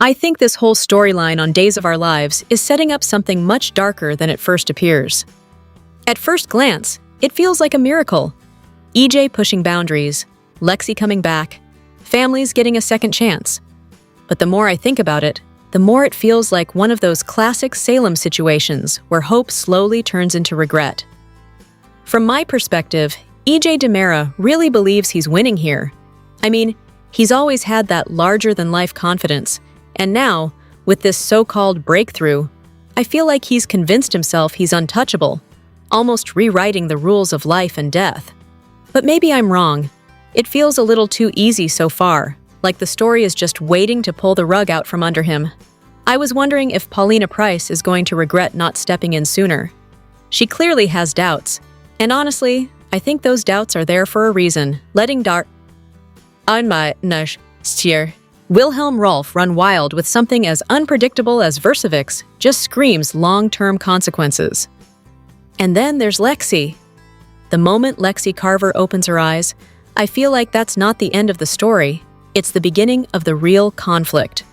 I think this whole storyline on Days of Our Lives is setting up something much darker than it first appears. At first glance, it feels like a miracle. EJ pushing boundaries, Lexi coming back, families getting a second chance. But the more I think about it, the more it feels like one of those classic Salem situations where hope slowly turns into regret. From my perspective, EJ DiMera really believes he's winning here. I mean, he's always had that larger-than-life confidence, and now, with this so-called breakthrough, I feel like he's convinced himself he's untouchable, almost rewriting the rules of life and death. But maybe I'm wrong. It feels a little too easy so far, like the story is just waiting to pull the rug out from under him. I was wondering if Marlena Price is going to regret not stepping in sooner. She clearly has doubts, and honestly, I think those doubts are there for a reason, letting Wilhelm Rolf run wild with something as unpredictable as Versavix just screams long-term consequences. And then there's Lexi. The moment Lexi Carver opens her eyes, I feel like that's not the end of the story. It's the beginning of the real conflict.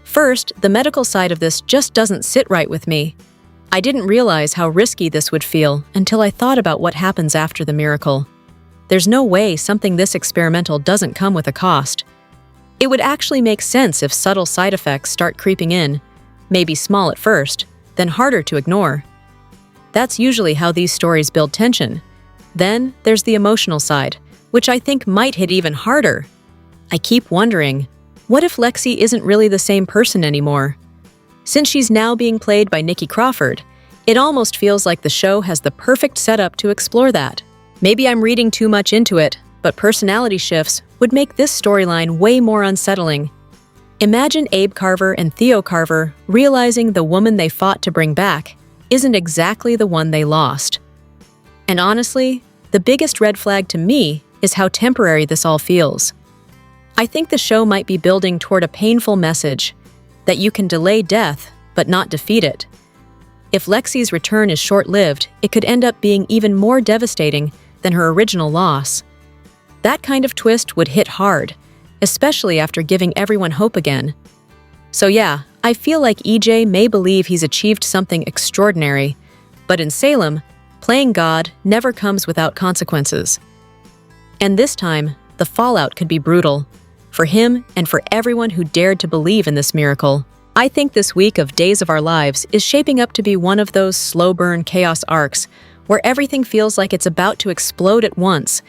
First, the medical side of this just doesn't sit right with me. I didn't realize how risky this would feel until I thought about what happens after the miracle. There's no way something this experimental doesn't come with a cost. It would actually make sense if subtle side effects start creeping in, maybe small at first, then harder to ignore. That's usually how these stories build tension. Then there's the emotional side, which I think might hit even harder. I keep wondering, what if Lexi isn't really the same person anymore? Since she's now being played by Nikki Crawford, it almost feels like the show has the perfect setup to explore that. Maybe I'm reading too much into it, but personality shifts would make this storyline way more unsettling. Imagine Abe Carver and Theo Carver realizing the woman they fought to bring back isn't exactly the one they lost. And honestly, the biggest red flag to me is how temporary this all feels. I think the show might be building toward a painful message, that you can delay death, but not defeat it. If Lexi's return is short-lived, it could end up being even more devastating than her original loss. That kind of twist would hit hard, especially after giving everyone hope again. So yeah, I feel like EJ may believe he's achieved something extraordinary, but in Salem, playing God never comes without consequences. And this time, the fallout could be brutal, for him and for everyone who dared to believe in this miracle. I think this week of Days of Our Lives is shaping up to be one of those slow-burn chaos arcs where everything feels like it's about to explode at once.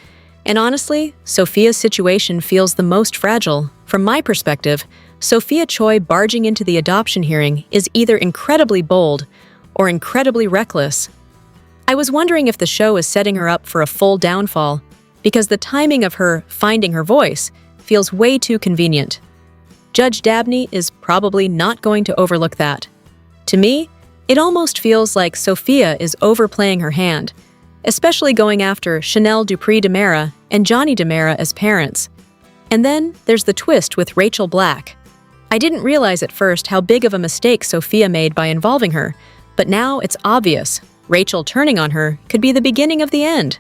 And honestly, Sophia's situation feels the most fragile. From my perspective, Sophia Choi barging into the adoption hearing is either incredibly bold or incredibly reckless. I was wondering if the show is setting her up for a full downfall, because the timing of her finding her voice feels way too convenient. Judge Dabney is probably not going to overlook that. To me, it almost feels like Sophia is overplaying her hand, especially going after Chanel Dupree DiMera and Johnny DiMera as parents. And then there's the twist with Rachel Black. I didn't realize at first how big of a mistake Sophia made by involving her, but now it's obvious. Rachel turning on her could be the beginning of the end.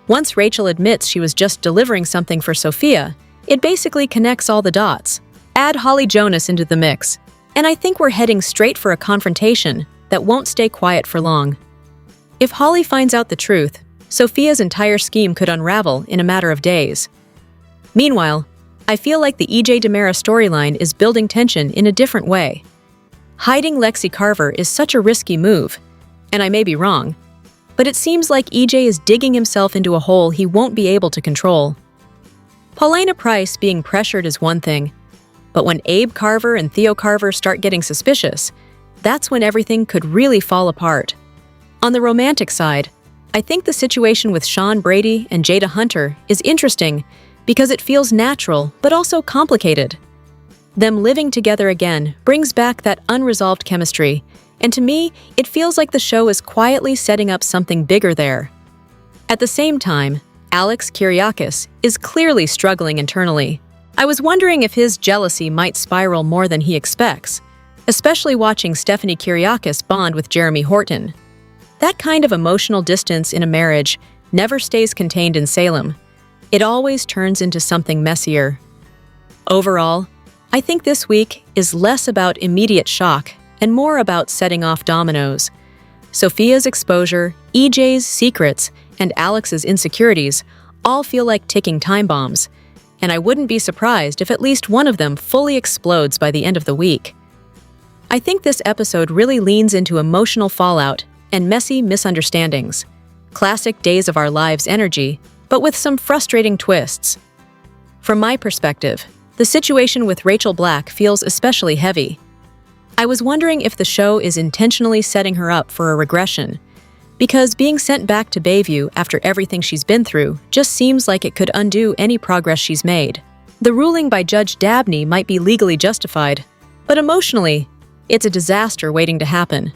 Once Rachel admits she was just delivering something for Sophia, it basically connects all the dots. Add Holly Jonas into the mix, and I think we're heading straight for a confrontation that won't stay quiet for long. If Holly finds out the truth, Sophia's entire scheme could unravel in a matter of days. Meanwhile, I feel like the EJ DiMera storyline is building tension in a different way. Hiding Lexi Carver is such a risky move, and I may be wrong, but it seems like EJ is digging himself into a hole he won't be able to control. Marlena Price being pressured is one thing, but when Abe Carver and Theo Carver start getting suspicious, that's when everything could really fall apart. On the romantic side, I think the situation with Sean Brady and Jada Hunter is interesting because it feels natural but also complicated. Them living together again brings back that unresolved chemistry, and to me, it feels like the show is quietly setting up something bigger there. At the same time, Alex Kyriakis is clearly struggling internally. I was wondering if his jealousy might spiral more than he expects, especially watching Stephanie Kyriakis bond with Jeremy Horton. That kind of emotional distance in a marriage never stays contained in Salem. It always turns into something messier. Overall, I think this week is less about immediate shock and more about setting off dominoes. Sophia's exposure, EJ's secrets, and Alex's insecurities all feel like ticking time bombs, and I wouldn't be surprised if at least one of them fully explodes by the end of the week. I think this episode really leans into emotional fallout and messy misunderstandings. Classic Days of Our Lives energy, but with some frustrating twists. From my perspective, the situation with Rachel Black feels especially heavy. I was wondering if the show is intentionally setting her up for a regression, because being sent back to Bayview after everything she's been through just seems like it could undo any progress she's made. The ruling by Judge Dabney might be legally justified, but emotionally, it's a disaster waiting to happen.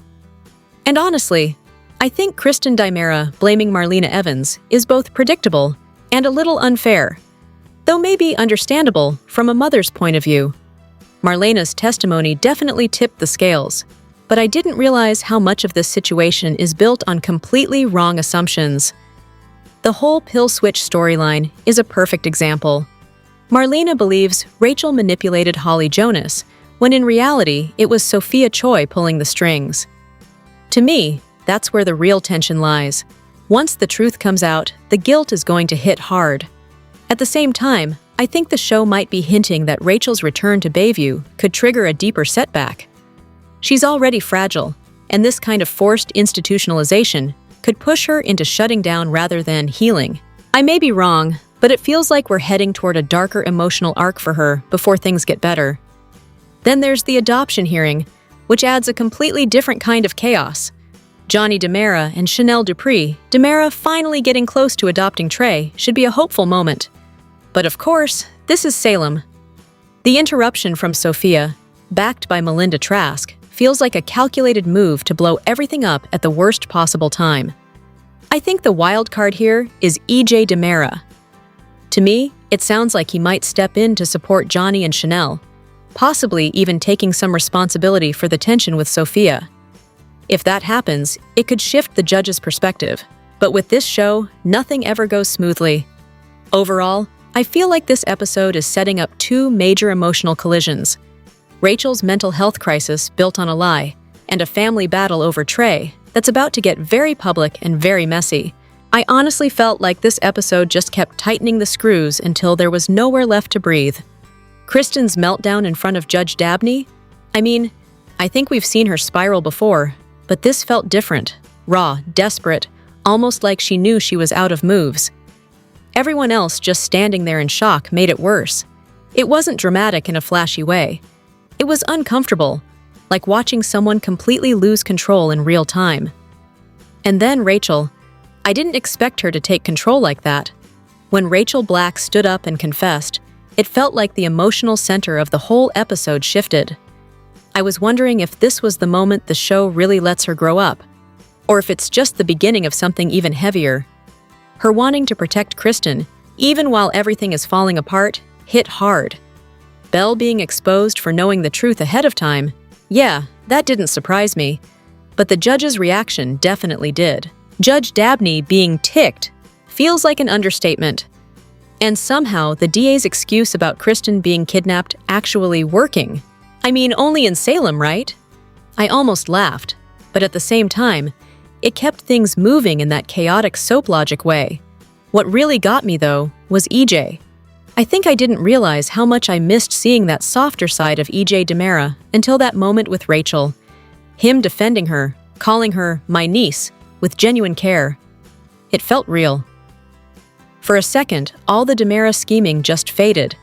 And honestly, I think Kristen blaming Marlena Evans is both predictable and a little unfair, though maybe understandable from a mother's point of view. Marlena's testimony definitely tipped the scales, but I didn't realize how much of this situation is built on completely wrong assumptions. The whole pill switch storyline is a perfect example. Marlena believes Rachel manipulated Holly Jonas, when in reality it was Sophia Choi pulling the strings. To me, that's where the real tension lies. Once the truth comes out, the guilt is going to hit hard. At the same time, I think the show might be hinting that Rachel's return to Bayview could trigger a deeper setback. She's already fragile, and this kind of forced institutionalization could push her into shutting down rather than healing. I may be wrong, but it feels like we're heading toward a darker emotional arc for her before things get better. Then there's the adoption hearing, which adds a completely different kind of chaos. Johnny DiMera and Chanel Dupree, DiMera finally getting close to adopting Trey, should be a hopeful moment. But of course, this is Salem. The interruption from Sophia, backed by Melinda Trask, feels like a calculated move to blow everything up at the worst possible time. I think the wild card here is EJ DiMera. To me, it sounds like he might step in to support Johnny and Chanel, possibly even taking some responsibility for the tension with Sophia. If that happens, it could shift the judge's perspective. But with this show, nothing ever goes smoothly. Overall, I feel like this episode is setting up two major emotional collisions: Rachel's mental health crisis built on a lie, and a family battle over Trey that's about to get very public and very messy. I honestly felt like this episode just kept tightening the screws until there was nowhere left to breathe. Kristen's meltdown in front of Judge Dabney? I think we've seen her spiral before, but this felt different, raw, desperate, almost like she knew she was out of moves. Everyone else just standing there in shock made it worse. It wasn't dramatic in a flashy way. It was uncomfortable, like watching someone completely lose control in real time. And then Rachel. I didn't expect her to take control like that. When Rachel Black stood up and confessed, it felt like the emotional center of the whole episode shifted. I was wondering if this was the moment the show really lets her grow up, or if it's just the beginning of something even heavier. Her wanting to protect Kristen, even while everything is falling apart, hit hard. Belle being exposed for knowing the truth ahead of time, yeah, that didn't surprise me. But the judge's reaction definitely did. Judge Dabney being ticked feels like an understatement. And somehow the DA's excuse about Kristen being kidnapped actually working. Only in Salem, right? I almost laughed, but at the same time, it kept things moving in that chaotic soap logic way. What really got me, though, was EJ. I think I didn't realize how much I missed seeing that softer side of EJ DiMera until that moment with Rachel. Him defending her, calling her my niece, with genuine care. It felt real. For a second, all the DiMera scheming just faded.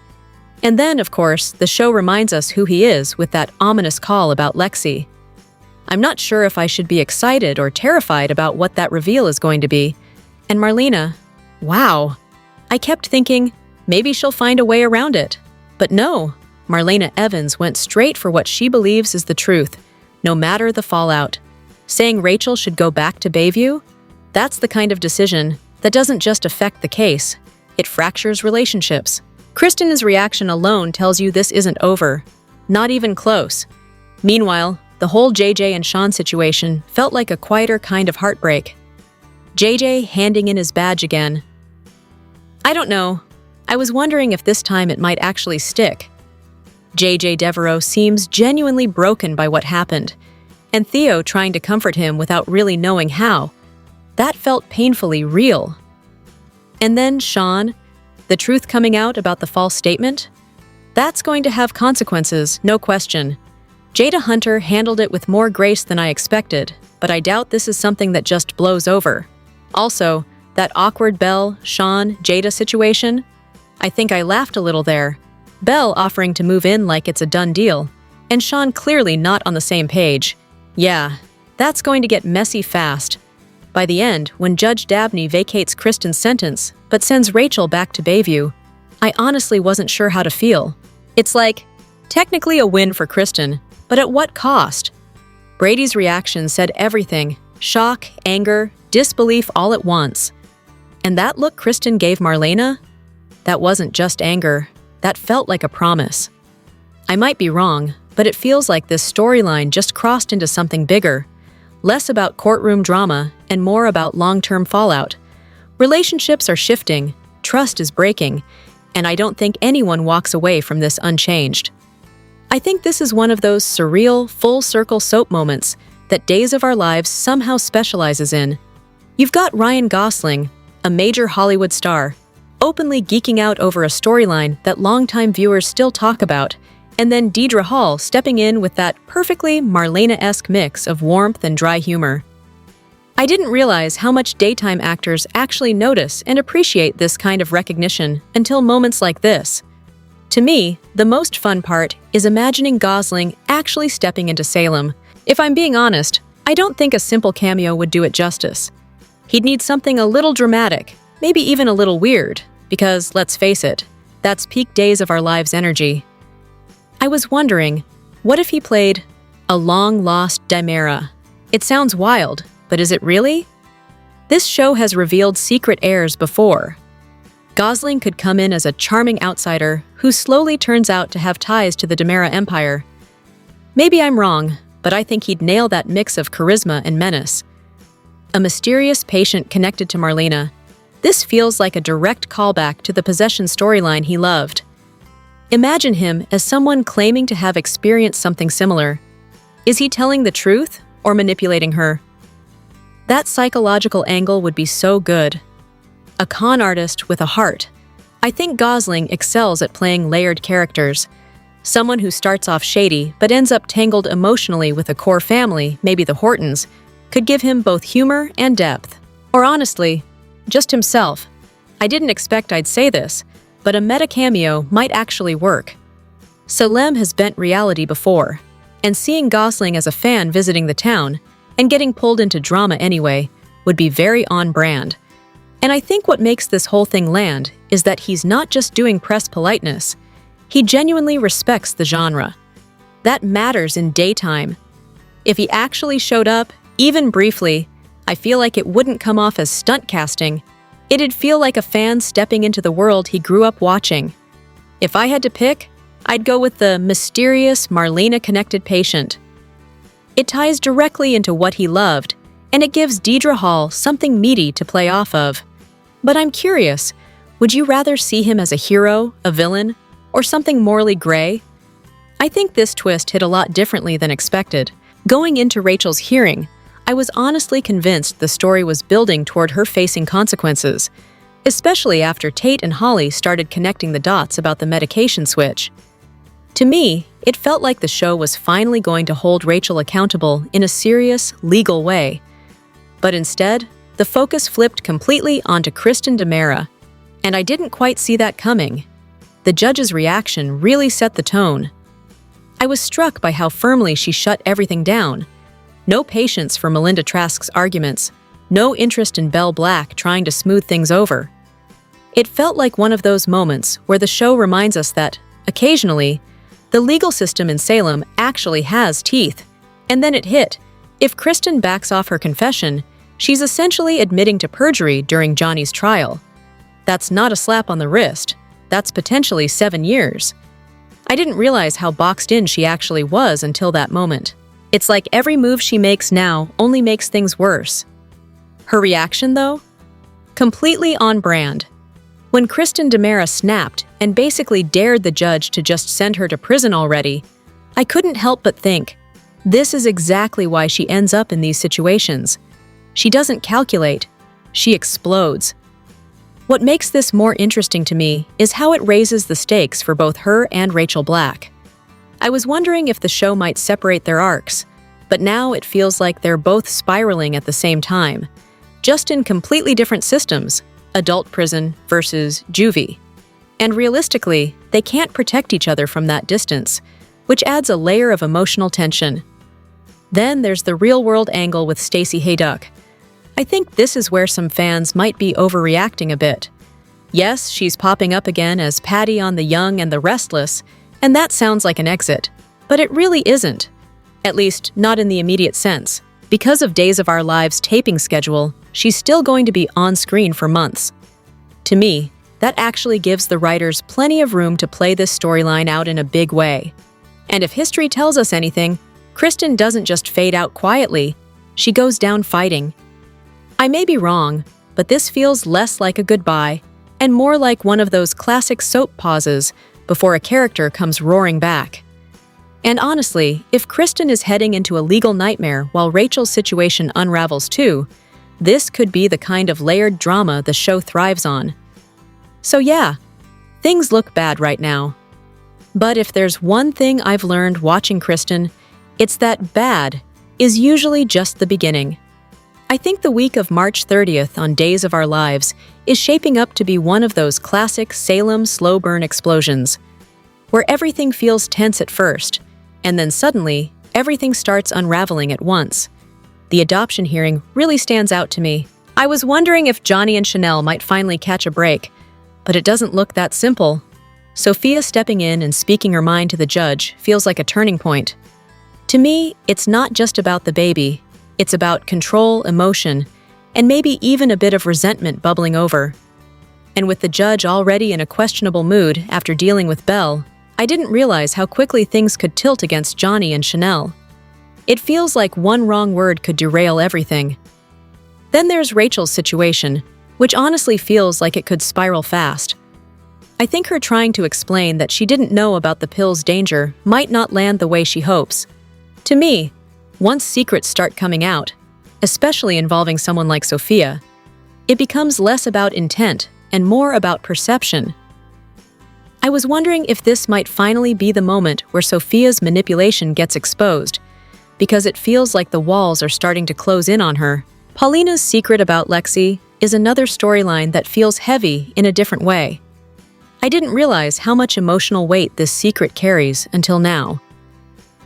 And then, of course, the show reminds us who he is with that ominous call about Lexi. I'm not sure if I should be excited or terrified about what that reveal is going to be. And Marlena, wow. I kept thinking, maybe she'll find a way around it. But no, Marlena Evans went straight for what she believes is the truth, no matter the fallout. Saying Rachel should go back to Bayview? That's the kind of decision that doesn't just affect the case, it fractures relationships. Kristen's reaction alone tells you this isn't over. Not even close. Meanwhile, the whole JJ and Sean situation felt like a quieter kind of heartbreak. JJ handing in his badge again. I don't know. I was wondering if this time it might actually stick. JJ Devereaux seems genuinely broken by what happened, and Theo trying to comfort him without really knowing how. That felt painfully real. And then Sean, the truth coming out about the false statement? That's going to have consequences, no question. Jada Hunter handled it with more grace than I expected, but I doubt this is something that just blows over. Also, that awkward Belle, Sean, Jada situation? I think I laughed a little there. Belle offering to move in like it's a done deal, and Sean clearly not on the same page. Yeah, that's going to get messy fast. By the end, when Judge Dabney vacates Kristen's sentence but sends Rachel back to Bayview, I honestly wasn't sure how to feel. It's like, technically a win for Kristen, but at what cost? Brady's reaction said everything: shock, anger, disbelief all at once. And that look Kristen gave Marlena? That wasn't just anger. That felt like a promise. I might be wrong, but it feels like this storyline just crossed into something bigger. Less about courtroom drama and more about long-term fallout. Relationships are shifting, trust is breaking, and I don't think anyone walks away from this unchanged. I think this is one of those surreal, full-circle soap moments that Days of Our Lives somehow specializes in. You've got Ryan Gosling, a major Hollywood star, openly geeking out over a storyline that longtime viewers still talk about, and then Deidre Hall stepping in with that perfectly Marlena-esque mix of warmth and dry humor. I didn't realize how much daytime actors actually notice and appreciate this kind of recognition until moments like this. To me, the most fun part is imagining Gosling actually stepping into Salem. If I'm being honest, I don't think a simple cameo would do it justice. He'd need something a little dramatic, maybe even a little weird, because, let's face it, that's peak Days of Our Lives energy. I was wondering, what if he played a long-lost Dimera? It sounds wild, but is it really? This show has revealed secret heirs before. Gosling could come in as a charming outsider who slowly turns out to have ties to the Dimera Empire. Maybe I'm wrong, but I think he'd nail that mix of charisma and menace. A mysterious patient connected to Marlena. This feels like a direct callback to the possession storyline he loved. Imagine him as someone claiming to have experienced something similar. Is he telling the truth or manipulating her? That psychological angle would be so good. A con artist with a heart. I think Gosling excels at playing layered characters. Someone who starts off shady but ends up tangled emotionally with a core family, maybe the Hortons, could give him both humor and depth. Or honestly, just himself. I didn't expect I'd say this, but a meta cameo might actually work. Salem has bent reality before, and seeing Gosling as a fan visiting the town and getting pulled into drama anyway would be very on brand. And I think what makes this whole thing land is that he's not just doing press politeness. He genuinely respects the genre. That matters in daytime. If he actually showed up, even briefly, I feel like it wouldn't come off as stunt casting. It'd feel like a fan stepping into the world he grew up watching. If I had to pick, I'd go with the mysterious Marlena-connected patient. It ties directly into what he loved, and it gives Deidre Hall something meaty to play off of. But I'm curious, would you rather see him as a hero, a villain, or something morally gray? I think this twist hit a lot differently than expected. Going into Rachel's hearing, I was honestly convinced the story was building toward her facing consequences, especially after Tate and Holly started connecting the dots about the medication switch. To me, it felt like the show was finally going to hold Rachel accountable in a serious, legal way. But instead, the focus flipped completely onto Kristen Dimera, and I didn't quite see that coming. The judge's reaction really set the tone. I was struck by how firmly she shut everything down. No patience for Melinda Trask's arguments, no interest in Belle Black trying to smooth things over. It felt like one of those moments where the show reminds us that, occasionally, the legal system in Salem actually has teeth. And then it hit. If Kristen backs off her confession, she's essentially admitting to perjury during Johnny's trial. That's not a slap on the wrist. That's potentially 7 years. I didn't realize how boxed in she actually was until that moment. It's like every move she makes now only makes things worse. Her reaction, though? Completely on brand. When Kristen DiMera snapped and basically dared the judge to just send her to prison already, I couldn't help but think, this is exactly why she ends up in these situations. She doesn't calculate, she explodes. What makes this more interesting to me is how it raises the stakes for both her and Rachel Black. I was wondering if the show might separate their arcs, but now it feels like they're both spiraling at the same time, just in completely different systems, adult prison versus juvie. And realistically, they can't protect each other from that distance, which adds a layer of emotional tension. Then there's the real-world angle with Stacey Hayduck. I think this is where some fans might be overreacting a bit. Yes, she's popping up again as Patty on The Young and the Restless, and that sounds like an exit. But it really isn't. At least, not in the immediate sense. Because of Days of Our Lives' taping schedule, she's still going to be on screen for months. To me, that actually gives the writers plenty of room to play this storyline out in a big way. And if history tells us anything, Kristen doesn't just fade out quietly, she goes down fighting. I may be wrong, but this feels less like a goodbye and more like one of those classic soap pauses before a character comes roaring back. And honestly, if Kristen is heading into a legal nightmare while Rachel's situation unravels too, this could be the kind of layered drama the show thrives on. So yeah, things look bad right now. But if there's one thing I've learned watching Kristen, it's that bad is usually just the beginning. I think the week of March 30th on Days of Our Lives is shaping up to be one of those classic Salem slow burn explosions, where everything feels tense at first, and then suddenly, everything starts unraveling at once. The adoption hearing really stands out to me. I was wondering if Johnny and Chanel might finally catch a break, but it doesn't look that simple. Sophia stepping in and speaking her mind to the judge feels like a turning point. To me, it's not just about the baby, it's about control, emotion, and maybe even a bit of resentment bubbling over. And with the judge already in a questionable mood after dealing with Belle, I didn't realize how quickly things could tilt against Johnny and Chanel. It feels like one wrong word could derail everything. Then there's Rachel's situation, which honestly feels like it could spiral fast. I think her trying to explain that she didn't know about the pill's danger might not land the way she hopes. To me, once secrets start coming out, especially involving someone like Sophia, it becomes less about intent and more about perception. I was wondering if this might finally be the moment where Sophia's manipulation gets exposed, because it feels like the walls are starting to close in on her. Paulina's secret about Lexi is another storyline that feels heavy in a different way. I didn't realize how much emotional weight this secret carries until now.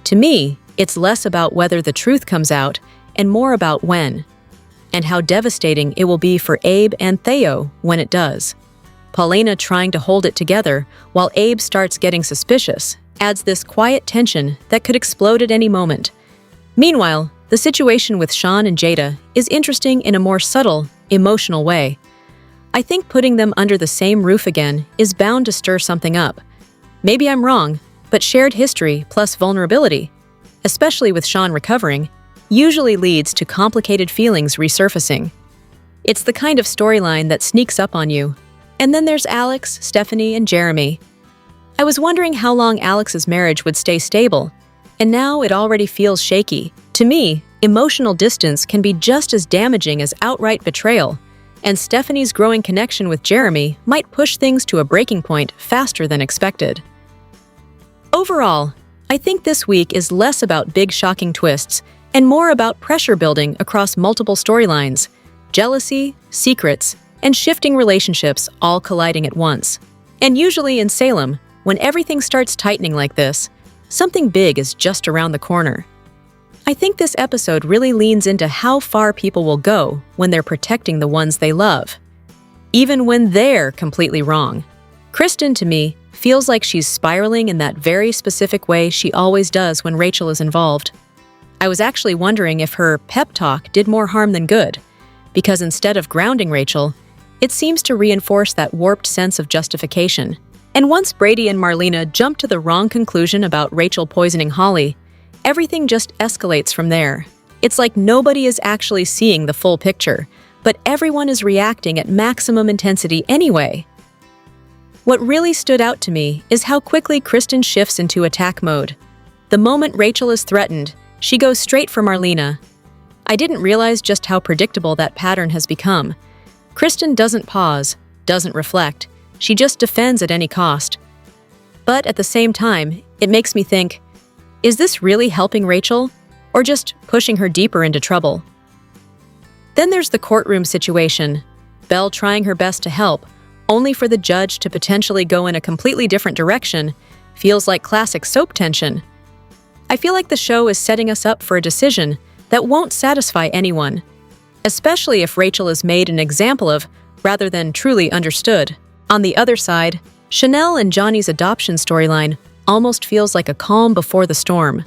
To me, it's less about whether the truth comes out and more about when, and how devastating it will be for Abe and Theo when it does. Paulina trying to hold it together while Abe starts getting suspicious adds this quiet tension that could explode at any moment. Meanwhile, the situation with Sean and Jada is interesting in a more subtle, emotional way. I think putting them under the same roof again is bound to stir something up. Maybe I'm wrong, but shared history plus vulnerability, especially with Sean recovering, usually leads to complicated feelings resurfacing. It's the kind of storyline that sneaks up on you. And then there's Alex, Stephanie, and Jeremy. I was wondering how long Alex's marriage would stay stable, and now it already feels shaky. To me, emotional distance can be just as damaging as outright betrayal, and Stephanie's growing connection with Jeremy might push things to a breaking point faster than expected. Overall, I think this week is less about big shocking twists and more about pressure building across multiple storylines, jealousy, secrets, and shifting relationships all colliding at once. And usually in Salem, when everything starts tightening like this, something big is just around the corner. I think this episode really leans into how far people will go when they're protecting the ones they love, even when they're completely wrong. Kristen, to me, feels like she's spiraling in that very specific way she always does when Rachel is involved. I was actually wondering if her pep talk did more harm than good, because instead of grounding Rachel, it seems to reinforce that warped sense of justification. And once Brady and Marlena jump to the wrong conclusion about Rachel poisoning Holly, everything just escalates from there. It's like nobody is actually seeing the full picture, but everyone is reacting at maximum intensity anyway. What really stood out to me is how quickly Kristen shifts into attack mode. The moment Rachel is threatened, she goes straight for Marlena. I didn't realize just how predictable that pattern has become. Kristen doesn't pause, doesn't reflect. She just defends at any cost. But at the same time, it makes me think, is this really helping Rachel, or just pushing her deeper into trouble? Then there's the courtroom situation. Belle trying her best to help, only for the judge to potentially go in a completely different direction, feels like classic soap tension. I feel like the show is setting us up for a decision that won't satisfy anyone, especially if Rachel is made an example of rather than truly understood. On the other side, Chanel and Johnny's adoption storyline almost feels like a calm before the storm.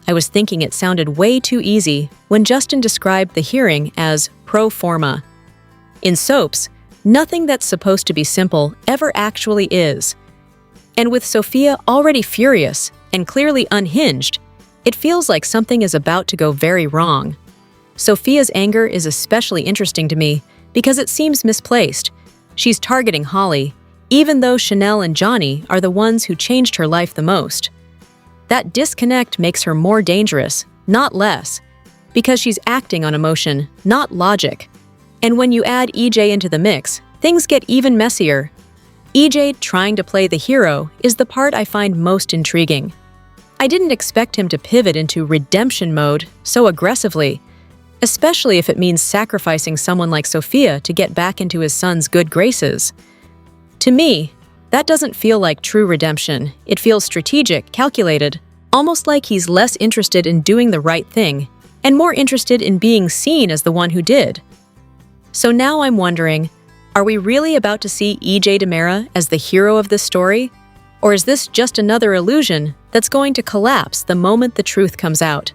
I was thinking it sounded way too easy when Justin described the hearing as pro forma. In soaps, nothing that's supposed to be simple ever actually is. And with Sophia already furious and clearly unhinged, it feels like something is about to go very wrong. Sophia's anger is especially interesting to me because it seems misplaced. She's targeting Holly, even though Chanel and Johnny are the ones who changed her life the most. That disconnect makes her more dangerous, not less, because she's acting on emotion, not logic. And when you add EJ into the mix, things get even messier. EJ trying to play the hero is the part I find most intriguing. I didn't expect him to pivot into redemption mode so aggressively, especially if it means sacrificing someone like Sophia to get back into his son's good graces. To me, that doesn't feel like true redemption. It feels strategic, calculated, almost like he's less interested in doing the right thing and more interested in being seen as the one who did. So now I'm wondering, are we really about to see EJ DiMera as the hero of this story? Or is this just another illusion that's going to collapse the moment the truth comes out?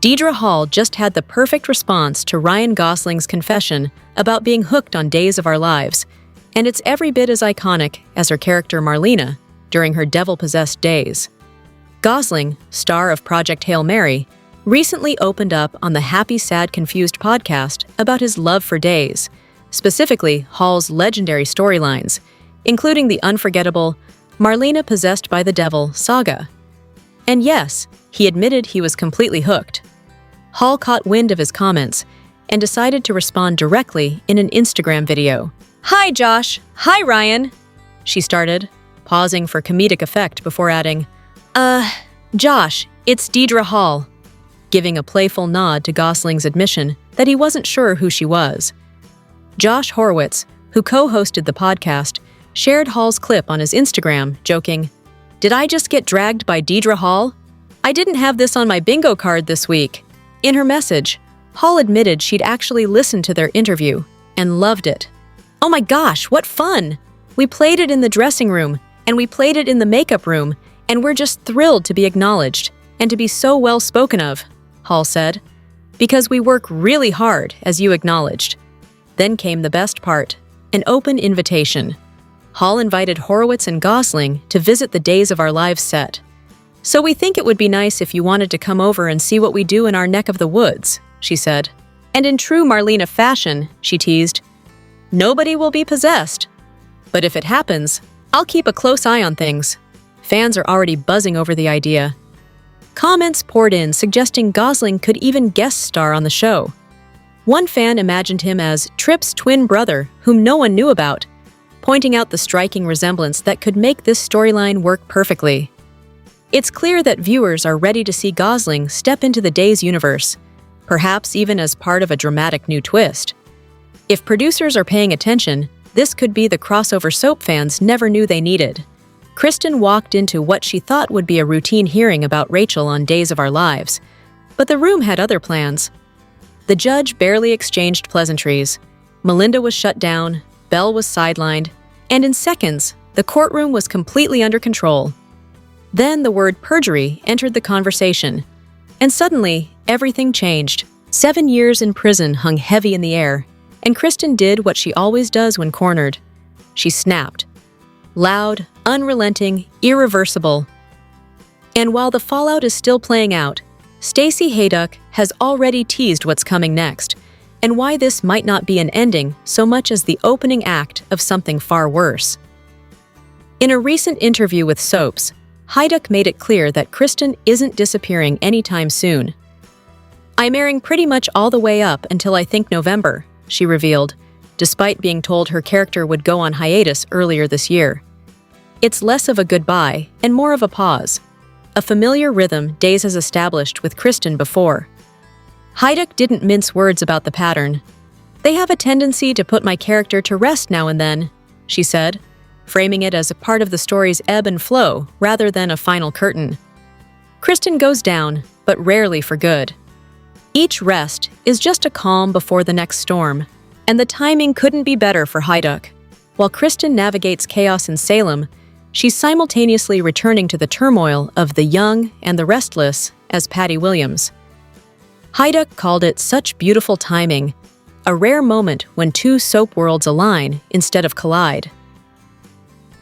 Deidre Hall just had the perfect response to Ryan Gosling's confession about being hooked on Days of Our Lives, and it's every bit as iconic as her character Marlena during her devil-possessed days. Gosling, star of Project Hail Mary, recently opened up on the Happy Sad Confused podcast about his love for Days, specifically Hall's legendary storylines, including the unforgettable Marlena Possessed by the Devil saga. And yes, he admitted he was completely hooked. Hall caught wind of his comments and decided to respond directly in an Instagram video. "Hi, Josh. Hi, Ryan," she started, pausing for comedic effect before adding, Josh, it's Deidre Hall," giving a playful nod to Gosling's admission that he wasn't sure who she was. Josh Horowitz, who co-hosted the podcast, shared Hall's clip on his Instagram, joking, "Did I just get dragged by Deidre Hall? I didn't have this on my bingo card this week." In her message, Hall admitted she'd actually listened to their interview and loved it. "Oh my gosh, what fun! We played it in the dressing room, and we played it in the makeup room, and we're just thrilled to be acknowledged and to be so well spoken of," Hall said. "Because we work really hard, as you acknowledged." Then came the best part, an open invitation. Hall invited Horowitz and Gosling to visit the Days of Our Lives set. "So we think it would be nice if you wanted to come over and see what we do in our neck of the woods," she said. And in true Marlena fashion, she teased, "Nobody will be possessed. But if it happens, I'll keep a close eye on things." Fans are already buzzing over the idea. Comments poured in suggesting Gosling could even guest star on the show. One fan imagined him as Tripp's twin brother, whom no one knew about, pointing out the striking resemblance that could make this storyline work perfectly. It's clear that viewers are ready to see Gosling step into the Days universe, perhaps even as part of a dramatic new twist. If producers are paying attention, this could be the crossover soap fans never knew they needed. Kristen walked into what she thought would be a routine hearing about Rachel on Days of Our Lives, but the room had other plans. The judge barely exchanged pleasantries. Melinda was shut down, Belle was sidelined, and in seconds, the courtroom was completely under control. Then the word perjury entered the conversation, and suddenly, everything changed. 7 years in prison hung heavy in the air, and Kristen did what she always does when cornered. She snapped. Loud, unrelenting, irreversible. And while the fallout is still playing out, Stacey Hayduck has already teased what's coming next, and why this might not be an ending so much as the opening act of something far worse. In a recent interview with Soaps, Hajduk made it clear that Kristen isn't disappearing anytime soon. "I'm airing pretty much all the way up until I think November," she revealed, despite being told her character would go on hiatus earlier this year. It's less of a goodbye and more of a pause, a familiar rhythm Days has established with Kristen before. Hajduk didn't mince words about the pattern. "They have a tendency to put my character to rest now and then," she said, framing it as a part of the story's ebb and flow rather than a final curtain. Kristen goes down, but rarely for good. Each rest is just a calm before the next storm, and the timing couldn't be better for Hajduk. While Kristen navigates chaos in Salem, she's simultaneously returning to the turmoil of the young and the restless as Patty Williams. Hajduk called it such beautiful timing, a rare moment when two soap worlds align instead of collide.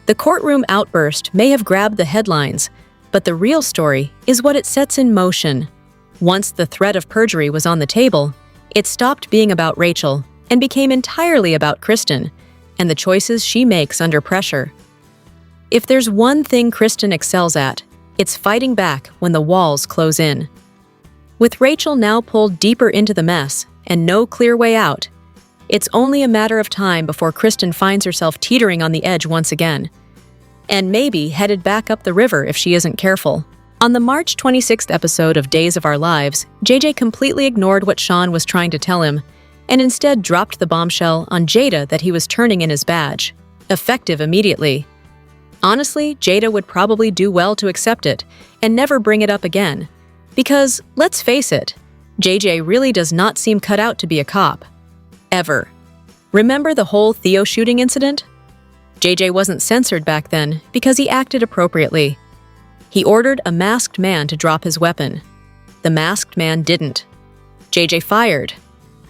The courtroom outburst may have grabbed the headlines, but the real story is what it sets in motion. Once the threat of perjury was on the table, it stopped being about Rachel and became entirely about Kristen and the choices she makes under pressure. If there's one thing Kristen excels at, it's fighting back when the walls close in. With Rachel now pulled deeper into the mess and no clear way out, it's only a matter of time before Kristen finds herself teetering on the edge once again, and maybe headed back up the river if she isn't careful. On the March 26th episode of Days of Our Lives, JJ completely ignored what Sean was trying to tell him, and instead dropped the bombshell on Jada that he was turning in his badge, effective immediately. Honestly, Jada would probably do well to accept it and never bring it up again, because, let's face it, JJ really does not seem cut out to be a cop. Ever. Remember the whole Theo shooting incident? JJ wasn't censored back then because he acted appropriately. He ordered a masked man to drop his weapon. The masked man didn't. JJ fired.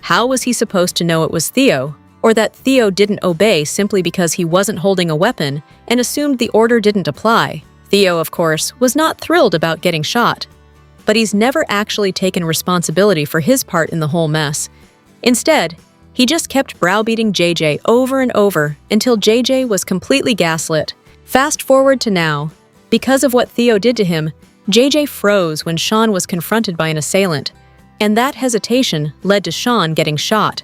How was he supposed to know it was Theo, or that Theo didn't obey simply because he wasn't holding a weapon and assumed the order didn't apply? Theo, of course, was not thrilled about getting shot, but he's never actually taken responsibility for his part in the whole mess. Instead, he just kept browbeating JJ over and over until JJ was completely gaslit. Fast forward to now. Because of what Theo did to him, JJ froze when Sean was confronted by an assailant, and that hesitation led to Sean getting shot.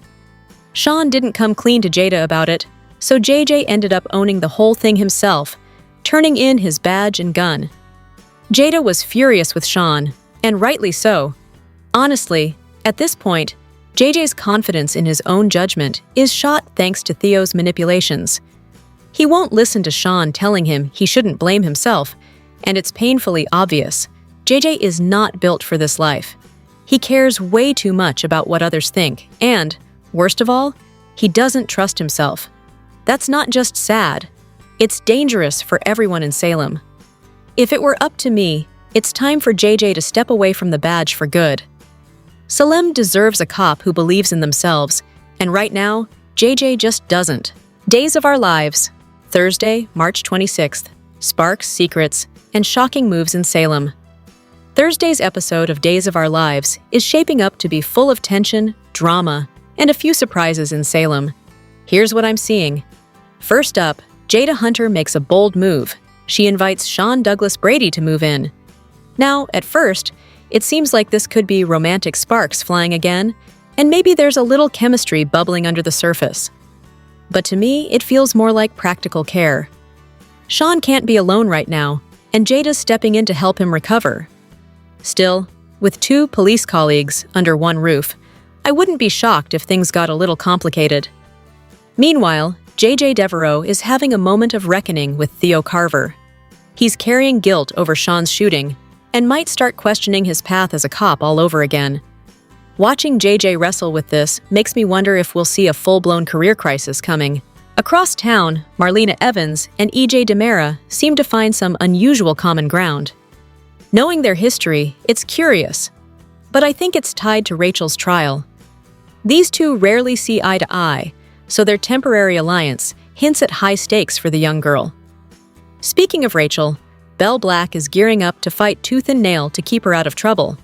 Sean didn't come clean to Jada about it, so JJ ended up owning the whole thing himself, turning in his badge and gun. Jada was furious with Sean, and rightly so. Honestly, at this point, JJ's confidence in his own judgment is shot thanks to Theo's manipulations. He won't listen to Sean telling him he shouldn't blame himself, and it's painfully obvious. JJ is not built for this life. He cares way too much about what others think, and, worst of all, he doesn't trust himself. That's not just sad. It's dangerous for everyone in Salem. If it were up to me, it's time for JJ to step away from the badge for good. Salem deserves a cop who believes in themselves, and right now, JJ just doesn't. Days of Our Lives, Thursday, March 26th. Sparks, secrets, and shocking moves in Salem. Thursday's episode of Days of Our Lives is shaping up to be full of tension, drama, and a few surprises in Salem. Here's what I'm seeing. First up, Jada Hunter makes a bold move. She invites Sean Douglas Brady to move in. Now, at first, it seems like this could be romantic sparks flying again, and maybe there's a little chemistry bubbling under the surface. But to me, it feels more like practical care. Sean can't be alone right now, and Jada's stepping in to help him recover. Still, with two police colleagues under one roof, I wouldn't be shocked if things got a little complicated. Meanwhile, JJ Devereaux is having a moment of reckoning with Theo Carver. He's carrying guilt over Sean's shooting and might start questioning his path as a cop all over again. Watching JJ wrestle with this makes me wonder if we'll see a full-blown career crisis coming. Across town, Marlena Evans and EJ DeMera seem to find some unusual common ground. Knowing their history, it's curious, but I think it's tied to Rachel's trial. These two rarely see eye to eye, so their temporary alliance hints at high stakes for the young girl. Speaking of Rachel, Belle Black is gearing up to fight tooth and nail to keep her out of trouble.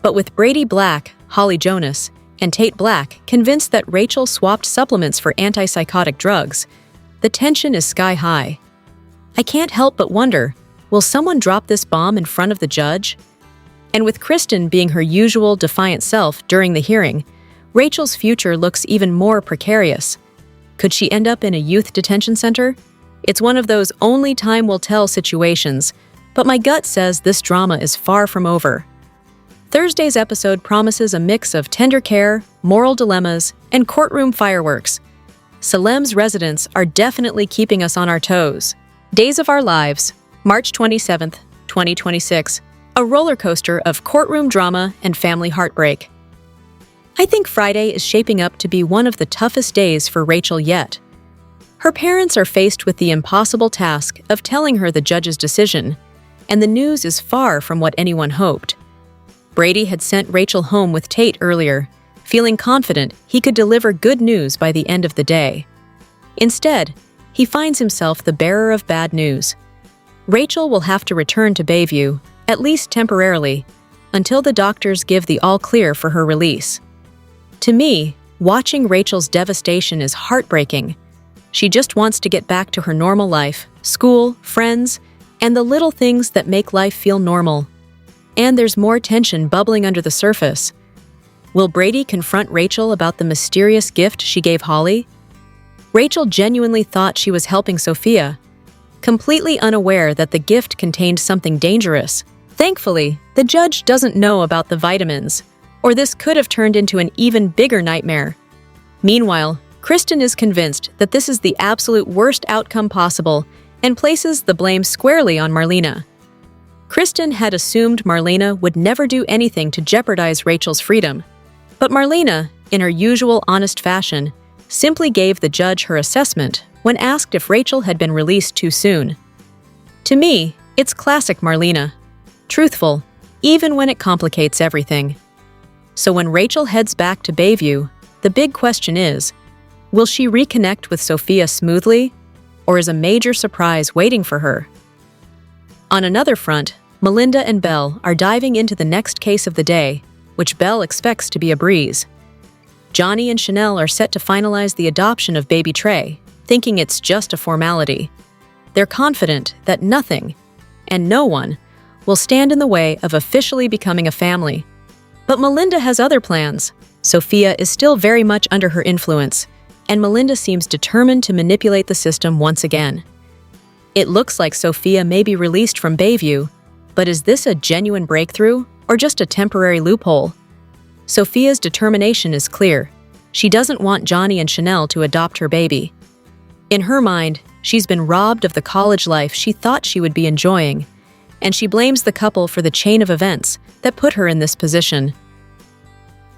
But with Brady Black, Holly Jonas, and Tate Black convinced that Rachel swapped supplements for antipsychotic drugs, the tension is sky high. I can't help but wonder, will someone drop this bomb in front of the judge? And with Kristen being her usual defiant self during the hearing, Rachel's future looks even more precarious. Could she end up in a youth detention center? It's one of those only time will tell situations, but my gut says this drama is far from over. Thursday's episode promises a mix of tender care, moral dilemmas, and courtroom fireworks. Salem's residents are definitely keeping us on our toes. Days of Our Lives, March 27th, 2026. A roller coaster of courtroom drama and family heartbreak. I think Friday is shaping up to be one of the toughest days for Rachel yet. Her parents are faced with the impossible task of telling her the judge's decision, and the news is far from what anyone hoped. Brady had sent Rachel home with Tate earlier, feeling confident he could deliver good news by the end of the day. Instead, he finds himself the bearer of bad news. Rachel will have to return to Bayview, at least temporarily, until the doctors give the all-clear for her release. To me, watching Rachel's devastation is heartbreaking. She just wants to get back to her normal life, school, friends, and the little things that make life feel normal. And there's more tension bubbling under the surface. Will Brady confront Rachel about the mysterious gift she gave Holly? Rachel genuinely thought she was helping Sophia, completely unaware that the gift contained something dangerous. Thankfully, the judge doesn't know about the vitamins, or this could have turned into an even bigger nightmare. Meanwhile, Kristen is convinced that this is the absolute worst outcome possible and places the blame squarely on Marlena. Kristen had assumed Marlena would never do anything to jeopardize Rachel's freedom. But Marlena, in her usual honest fashion, simply gave the judge her assessment when asked if Rachel had been released too soon. To me, it's classic Marlena. Truthful, even when it complicates everything. So when Rachel heads back to Bayview, the big question is, will she reconnect with Sophia smoothly, or is a major surprise waiting for her? On another front, Melinda and Belle are diving into the next case of the day, which Belle expects to be a breeze. Johnny and Chanel are set to finalize the adoption of baby Trey, thinking it's just a formality. They're confident that nothing, and no one, will stand in the way of officially becoming a family. But Melinda has other plans. Sophia is still very much under her influence, and Melinda seems determined to manipulate the system once again. It looks like Sophia may be released from Bayview, but is this a genuine breakthrough or just a temporary loophole? Sophia's determination is clear. She doesn't want Johnny and Chanel to adopt her baby. In her mind, she's been robbed of the college life she thought she would be enjoying, and she blames the couple for the chain of events that put her in this position.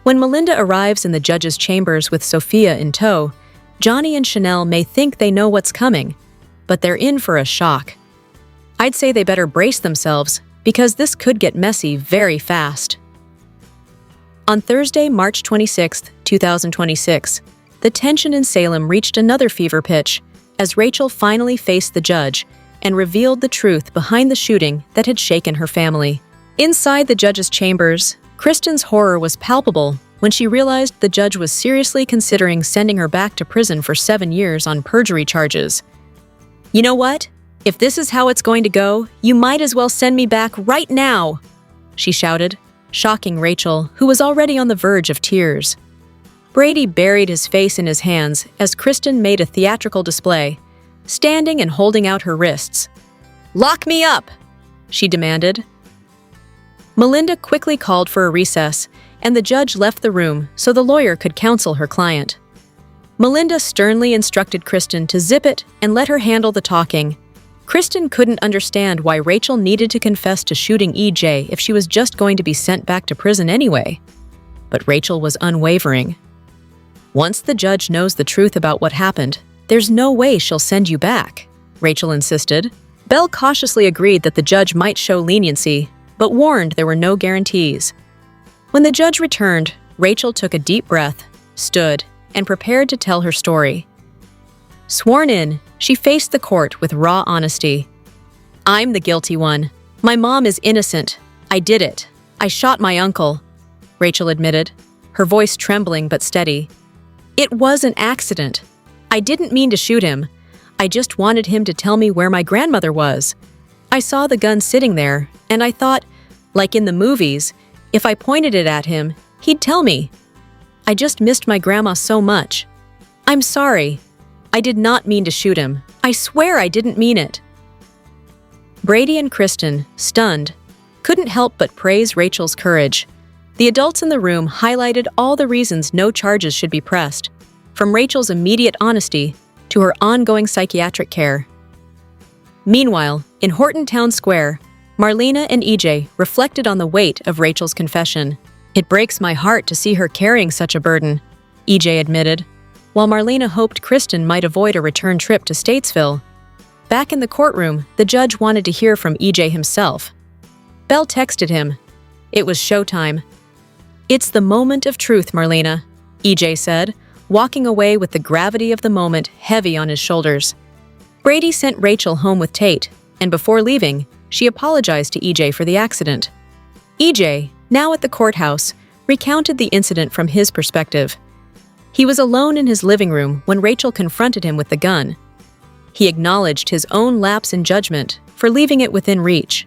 When Melinda arrives in the judge's chambers with Sophia in tow, Johnny and Chanel may think they know what's coming, but they're in for a shock. I'd say they better brace themselves, because this could get messy very fast. On Thursday, March 26, 2026, the tension in Salem reached another fever pitch as Rachel finally faced the judge and revealed the truth behind the shooting that had shaken her family. Inside the judge's chambers, Kristen's horror was palpable when she realized the judge was seriously considering sending her back to prison for 7 years on perjury charges. "You know what? If this is how it's going to go, you might as well send me back right now," she shouted, shocking Rachel, who was already on the verge of tears. Brady buried his face in his hands as Kristen made a theatrical display, standing and holding out her wrists. "Lock me up!" she demanded. Melinda quickly called for a recess, and the judge left the room so the lawyer could counsel her client. Melinda sternly instructed Kristen to zip it and let her handle the talking. Kristen couldn't understand why Rachel needed to confess to shooting EJ if she was just going to be sent back to prison anyway. But Rachel was unwavering. "Once the judge knows the truth about what happened, there's no way she'll send you back," Rachel insisted. Belle cautiously agreed that the judge might show leniency, but warned there were no guarantees. When the judge returned, Rachel took a deep breath, stood, and prepared to tell her story. Sworn in, she faced the court with raw honesty. "I'm the guilty one. My mom is innocent. I did it. I shot my uncle," Rachel admitted, her voice trembling but steady. "It was an accident. I didn't mean to shoot him. I just wanted him to tell me where my grandmother was. I saw the gun sitting there, and I thought, like in the movies, if I pointed it at him, he'd tell me. I just missed my grandma so much. I'm sorry. I did not mean to shoot him. I swear I didn't mean it." Brady and Kristen, stunned, couldn't help but praise Rachel's courage. The adults in the room highlighted all the reasons no charges should be pressed, from Rachel's immediate honesty to her ongoing psychiatric care. Meanwhile, in Horton Town Square, Marlena and EJ reflected on the weight of Rachel's confession. "It breaks my heart to see her carrying such a burden," EJ admitted, while Marlena hoped Kristen might avoid a return trip to Statesville. Back in the courtroom, the judge wanted to hear from EJ himself. Belle texted him. It was showtime. "It's the moment of truth, Marlena," EJ said, walking away with the gravity of the moment heavy on his shoulders. Brady sent Rachel home with Tate, and before leaving, she apologized to EJ for the accident. EJ, now at the courthouse, recounted the incident from his perspective. He was alone in his living room when Rachel confronted him with the gun. He acknowledged his own lapse in judgment for leaving it within reach.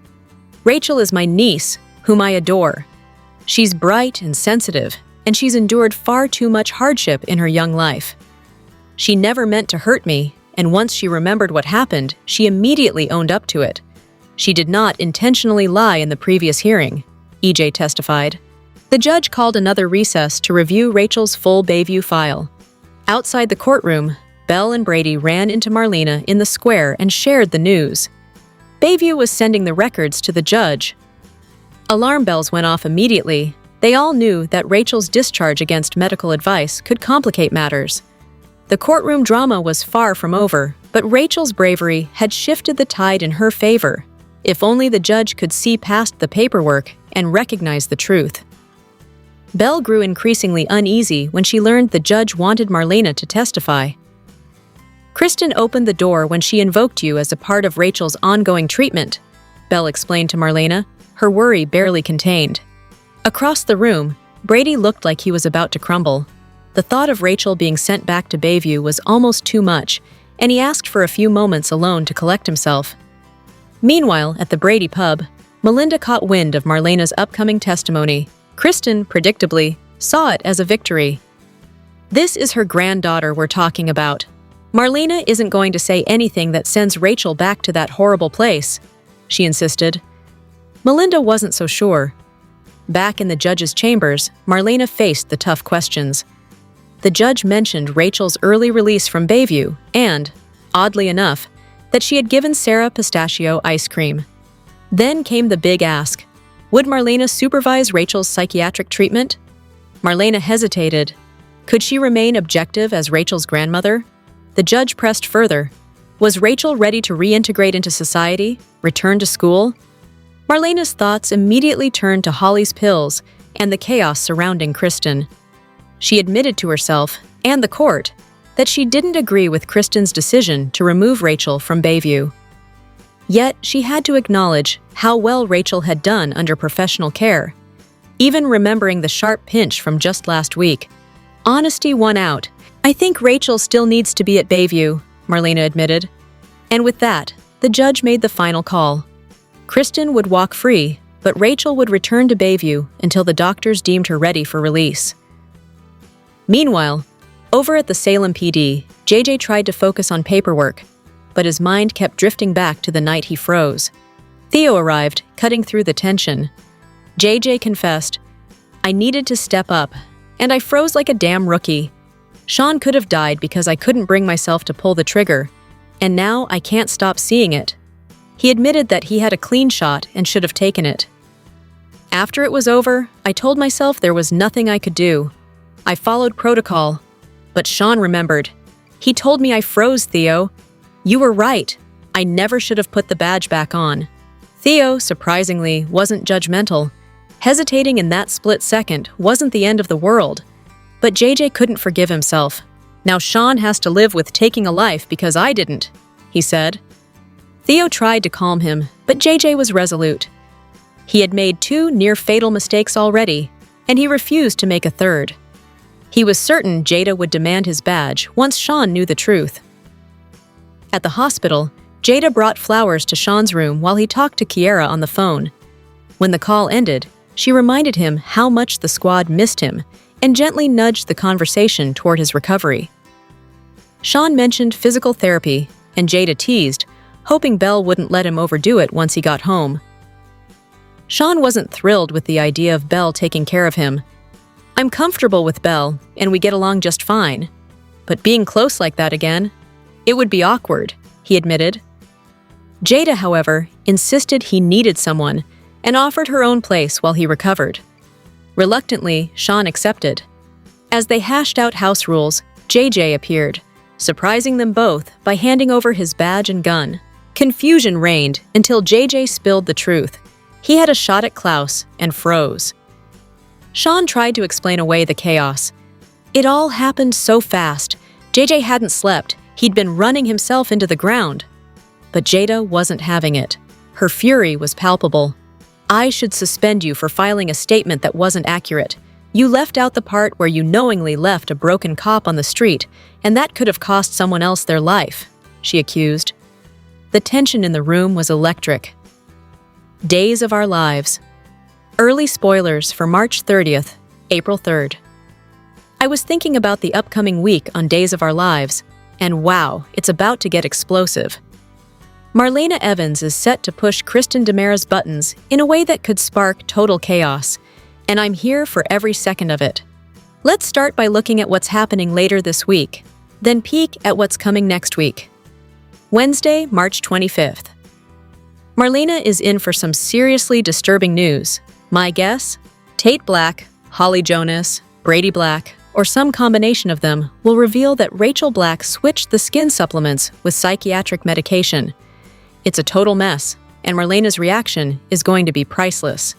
"Rachel is my niece, whom I adore. She's bright and sensitive, and she's endured far too much hardship in her young life. She never meant to hurt me, and once she remembered what happened, she immediately owned up to it. She did not intentionally lie in the previous hearing," EJ testified. The judge called another recess to review Rachel's full Bayview file. Outside the courtroom, Belle and Brady ran into Marlena in the square and shared the news. Bayview was sending the records to the judge. Alarm bells went off immediately. They all knew that Rachel's discharge against medical advice could complicate matters. The courtroom drama was far from over, but Rachel's bravery had shifted the tide in her favor. If only the judge could see past the paperwork and recognize the truth. Belle grew increasingly uneasy when she learned the judge wanted Marlena to testify. "Kristen opened the door when she invoked you as a part of Rachel's ongoing treatment," Belle explained to Marlena, her worry barely contained. Across the room, Brady looked like he was about to crumble. The thought of Rachel being sent back to Bayview was almost too much, and he asked for a few moments alone to collect himself. Meanwhile, at the Brady pub, Melinda caught wind of Marlena's upcoming testimony. Kristen, predictably, saw it as a victory. "This is her granddaughter we're talking about. Marlena isn't going to say anything that sends Rachel back to that horrible place," she insisted. Melinda wasn't so sure. Back in the judge's chambers, Marlena faced the tough questions. The judge mentioned Rachel's early release from Bayview and, oddly enough, that she had given Sarah pistachio ice cream. Then came the big ask. Would Marlena supervise Rachel's psychiatric treatment? Marlena hesitated. Could she remain objective as Rachel's grandmother? The judge pressed further. Was Rachel ready to reintegrate into society, return to school? Marlena's thoughts immediately turned to Holly's pills and the chaos surrounding Kristen. She admitted to herself, and the court, that she didn't agree with Kristen's decision to remove Rachel from Bayview. Yet, she had to acknowledge how well Rachel had done under professional care. Even remembering the sharp pinch from just last week, honesty won out. "I think Rachel still needs to be at Bayview," Marlena admitted. And with that, the judge made the final call. Kristen would walk free, but Rachel would return to Bayview until the doctors deemed her ready for release. Meanwhile, over at the Salem PD, JJ tried to focus on paperwork, but his mind kept drifting back to the night he froze. Theo arrived, cutting through the tension. JJ confessed, "I needed to step up, and I froze like a damn rookie. Sean could have died because I couldn't bring myself to pull the trigger, and now I can't stop seeing it." He admitted that he had a clean shot and should have taken it. "After it was over, I told myself there was nothing I could do. I followed protocol, but Sean remembered. He told me I froze, Theo. You were right. I never should have put the badge back on." Theo, surprisingly, wasn't judgmental. Hesitating in that split second wasn't the end of the world. But JJ couldn't forgive himself. "Now Sean has to live with taking a life because I didn't," he said. Theo tried to calm him, but JJ was resolute. He had made 2 near-fatal mistakes already, and he refused to make a third. He was certain Jada would demand his badge once Sean knew the truth. At the hospital, Jada brought flowers to Sean's room while he talked to Kiera on the phone. When the call ended, she reminded him how much the squad missed him and gently nudged the conversation toward his recovery. Sean mentioned physical therapy, and Jada teased, hoping Belle wouldn't let him overdo it once he got home. Sean wasn't thrilled with the idea of Belle taking care of him. "I'm comfortable with Belle, and we get along just fine. But being close like that again? It would be awkward," he admitted. Jada, however, insisted he needed someone and offered her own place while he recovered. Reluctantly, Sean accepted. As they hashed out house rules, JJ appeared, surprising them both by handing over his badge and gun. Confusion reigned until JJ spilled the truth. He had a shot at Klaus and froze. Sean tried to explain away the chaos. It all happened so fast. JJ hadn't slept. He'd been running himself into the ground. But Jada wasn't having it. Her fury was palpable. "I should suspend you for filing a statement that wasn't accurate. You left out the part where you knowingly left a broken cop on the street, and that could have cost someone else their life," she accused. The tension in the room was electric. Days of Our Lives. Early spoilers for March 30th, April 3rd. I was thinking about the upcoming week on Days of Our Lives, and wow, it's about to get explosive. Marlena Evans is set to push Kristen DiMera's buttons in a way that could spark total chaos, and I'm here for every second of it. Let's start by looking at what's happening later this week, then peek at what's coming next week. Wednesday, March 25th. Marlena is in for some seriously disturbing news. My guess? Tate Black, Holly Jonas, Brady Black, or some combination of them will reveal that Rachel Black switched the skin supplements with psychiatric medication. It's a total mess, and Marlena's reaction is going to be priceless.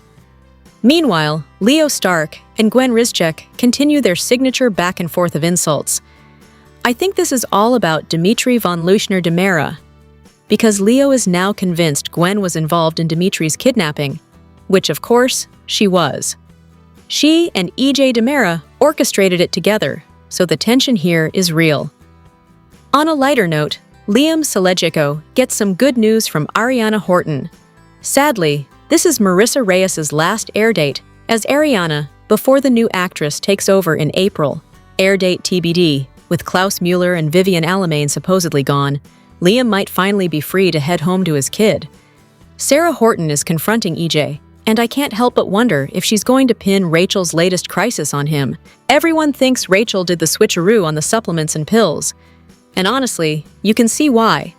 Meanwhile, Leo Stark and Gwen Rizchek continue their signature back and forth of insults. I think this is all about Dimitri von Leuschner DiMera, because Leo is now convinced Gwen was involved in Dimitri's kidnapping, which of course, she was. She and EJ DiMera orchestrated it together, so the tension here is real. On a lighter note, Liam Selegico gets some good news from Ariana Horton. Sadly, this is Marissa Reyes' last air date as Ariana before the new actress takes over in April. Air date TBD. With Klaus Mueller and Vivian Alamain supposedly gone, Liam might finally be free to head home to his kid. Sarah Horton is confronting EJ, and I can't help but wonder if she's going to pin Rachel's latest crisis on him. Everyone thinks Rachel did the switcheroo on the supplements and pills. And honestly, you can see why.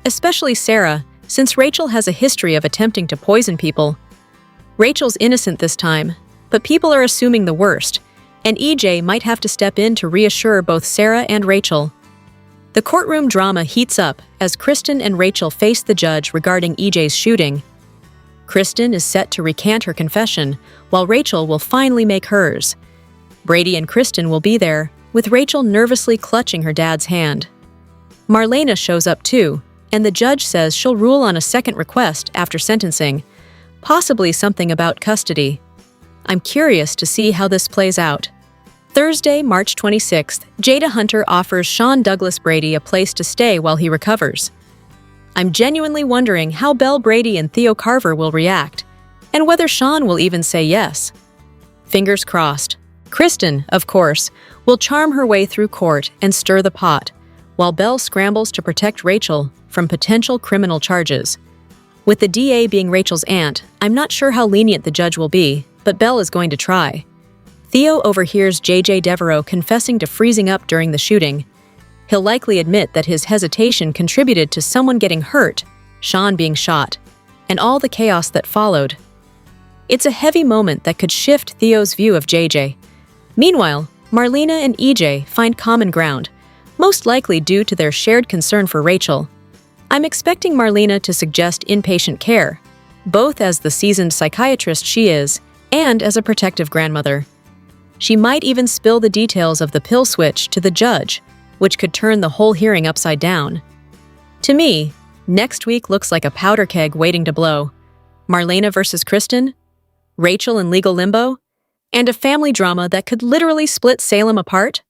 Especially Sarah, since Rachel has a history of attempting to poison people. Rachel's innocent this time, but people are assuming the worst, and EJ might have to step in to reassure both Sarah and Rachel. The courtroom drama heats up as Kristen and Rachel face the judge regarding EJ's shooting. Kristen is set to recant her confession, while Rachel will finally make hers. Brady and Kristen will be there, with Rachel nervously clutching her dad's hand. Marlena shows up too, and the judge says she'll rule on a second request after sentencing, possibly something about custody. I'm curious to see how this plays out. Thursday, March 26th, Jada Hunter offers Sean Douglas Brady a place to stay while he recovers. I'm genuinely wondering how Belle Brady and Theo Carver will react, and whether Sean will even say yes. Fingers crossed. Kristen, of course, will charm her way through court and stir the pot, while Belle scrambles to protect Rachel from potential criminal charges. With the DA being Rachel's aunt, I'm not sure how lenient the judge will be, but Belle is going to try. Theo overhears JJ Devereaux confessing to freezing up during the shooting. He'll likely admit that his hesitation contributed to someone getting hurt, Sean being shot, and all the chaos that followed. It's a heavy moment that could shift Theo's view of JJ. Meanwhile, Marlena and EJ find common ground, most likely due to their shared concern for Rachel. I'm expecting Marlena to suggest inpatient care, both as the seasoned psychiatrist she is and as a protective grandmother. She might even spill the details of the pill switch to the judge, which could turn the whole hearing upside down. To me, next week looks like a powder keg waiting to blow. Marlena versus Kristen, Rachel in legal limbo, and a family drama that could literally split Salem apart.